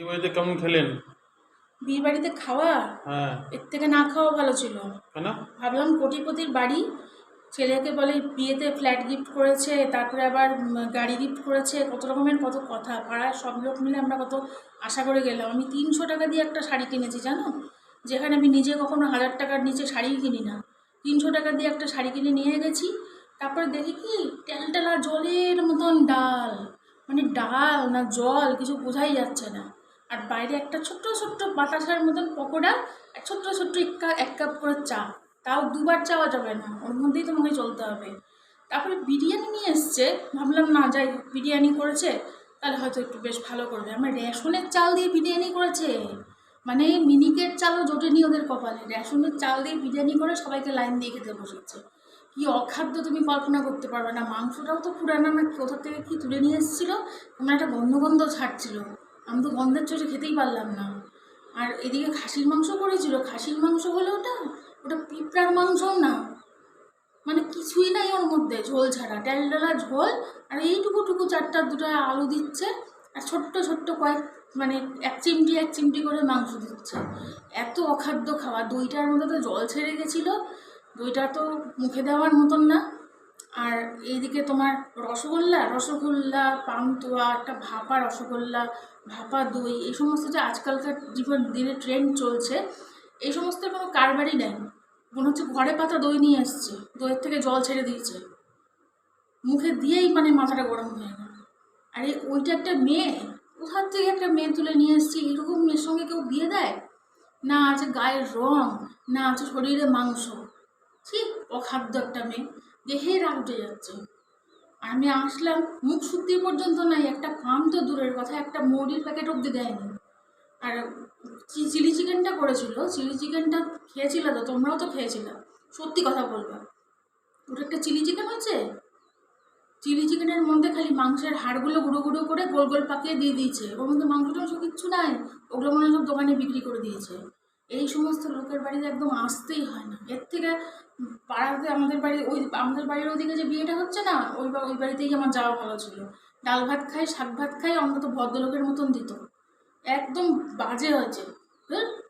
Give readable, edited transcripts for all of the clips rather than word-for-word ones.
বিয়ে বাড়িতে কেমন খেলেন? বিয়ে বাড়িতে খাওয়া হ্যাঁ। এর থেকে না খাওয়া ভালো ছিল। কেন? ভাবলাম কোটিপতির বাড়ি, ছেলেকে বলে বিয়েতে ফ্ল্যাট গিফট করেছে, তারপরে আবার গাড়ি গিফট করেছে, কত রকমের কত কথা। পাড়ার সব লোক মিলে আমরা কত আশা করে গেলাম। আমি 300 টাকা দিয়ে একটা শাড়ি কিনেছি জানো, যেখানে আমি নিজে কখনো 1000 টাকার নিচে শাড়িই কিনি না। 300 টাকা দিয়ে একটা শাড়ি কিনে নিয়ে গেছি। তারপরে দেখি কি টেলটেলা জলের মতন ডাল, মানে ডাল না জল কিছু বোঝাই যাচ্ছে না। আর বাইরে একটা ছোট্ট ছোট্ট বাতাসার মতন পকোড়া, আর ছোট্ট ছোট্ট এক কাপ করে চা। তাও দুবার চাওয়া যাবে না, ওর মধ্যেই তোমাকে চলতে হবে। তারপরে বিরিয়ানি নিয়ে এসছে, ভাবলাম না যাই হোক, বিরিয়ানি করেছে তাহলে হয়তো একটু বেশ ভালো করবে। আমার রেশনের চাল দিয়ে বিরিয়ানি করেছে, মানে মিনিকেট চালও জোটেনি ওদের কপালে। রেশনের চাল দিয়ে বিরিয়ানি করে সবাইকে লাইন দিয়ে খেতে বসেছে। কি অখাদ্য তুমি কল্পনা করতে পারবে না। মাংসটাও তো পুরানো না, কোথা থেকে কি তুলে নিয়ে এসেছিলো, আমার একটা গন্ধ গন্ধ ছাড়ছিল। আমি তো গন্ধের চোটে খেতেই পারলাম না। আর এদিকে খাসির মাংস করেছিল, খাসির মাংস হলে ওটা ওটা পিঁপড়ার মাংসও না, মানে কিছুই নাই ওর মধ্যে ঝোল ছাড়া, ডালা ঝোল। আর এইটুকু চারটা দুটো আলু দিচ্ছে, আর ছোট্ট ছোট্ট কয়েক মানে এক চিমটি করে মাংস দিচ্ছে। এত অখাদ্য খাওয়া। দইটার মধ্যে তো জল ছেড়ে গেছিলো, দইটা তো মুখে দেওয়ার মতন না। আর এইদিকে তোমার রসগোল্লা, পান্তুয়া, একটা ভাপা রসগোল্লা, ভাপা দই, এই সমস্ত যে আজকালকার দিনে ট্রেন্ড চলছে, এই সমস্ত কোনো কারবারই নেই। মনে হচ্ছে ঘরে পাতা দই নিয়ে এসছে, দইয়ের থেকে জল ছেড়ে দিয়েছে, মুখে দিয়েই মানে মাথাটা গরম হয়ে গেল। আরে ওইটা একটা মেয়ে, কোথার থেকে একটা মেয়ে তুলে নিয়ে এসছি, এরকম মেয়ের সঙ্গে কেউ বিয়ে দেয়? না আছে গায়ের রং, না আছে শরীরে মাংস। ঠিক অখাদ্য একটা মেয়ে, দেখেই রাগ উঠে যাচ্ছে। আর আমি আসলাম, মুখ শুদ্ধি পর্যন্ত নাই, একটা পান তো দূরের কথা, একটা মুড়ির প্যাকেট অব্দি দেয়নি। আর চিলি চিকেনটা করেছিল, চিলি চিকেনটা খেয়েছিলে তো, তোমরাও তো খেয়েছিলে, সত্যি কথা বলবে, ওটা একটা চিলি চিকেন হচ্ছে। চিলি চিকেনের মধ্যে খালি মাংসের হাড়গুলো গুঁড়ো গুঁড়ো করে গোল গোল পাকিয়ে দিয়ে দিয়েছে, ওর মধ্যে মাংস টাংস কিচ্ছু নাই। ওগুলো মনে হয় সব দোকানে বিক্রি করে দিয়েছে। এই সমস্ত লোকের বাড়িতে একদম আসতেই হয় না। এর থেকে পাড়াতে আমাদের বাড়ির ওইদিকে যে বিয়েটা হচ্ছে না, ওই বাড়িতেই আমার যাওয়া ভালো ছিল। ডাল ভাত খাই, শাক ভাত খাই, অন্তত ভদ্রলোকের মতন দিত। একদম বাজে হয়েছে।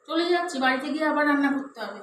চলে যাচ্ছি, বাড়িতে গিয়ে আবার রান্না করতে হবে।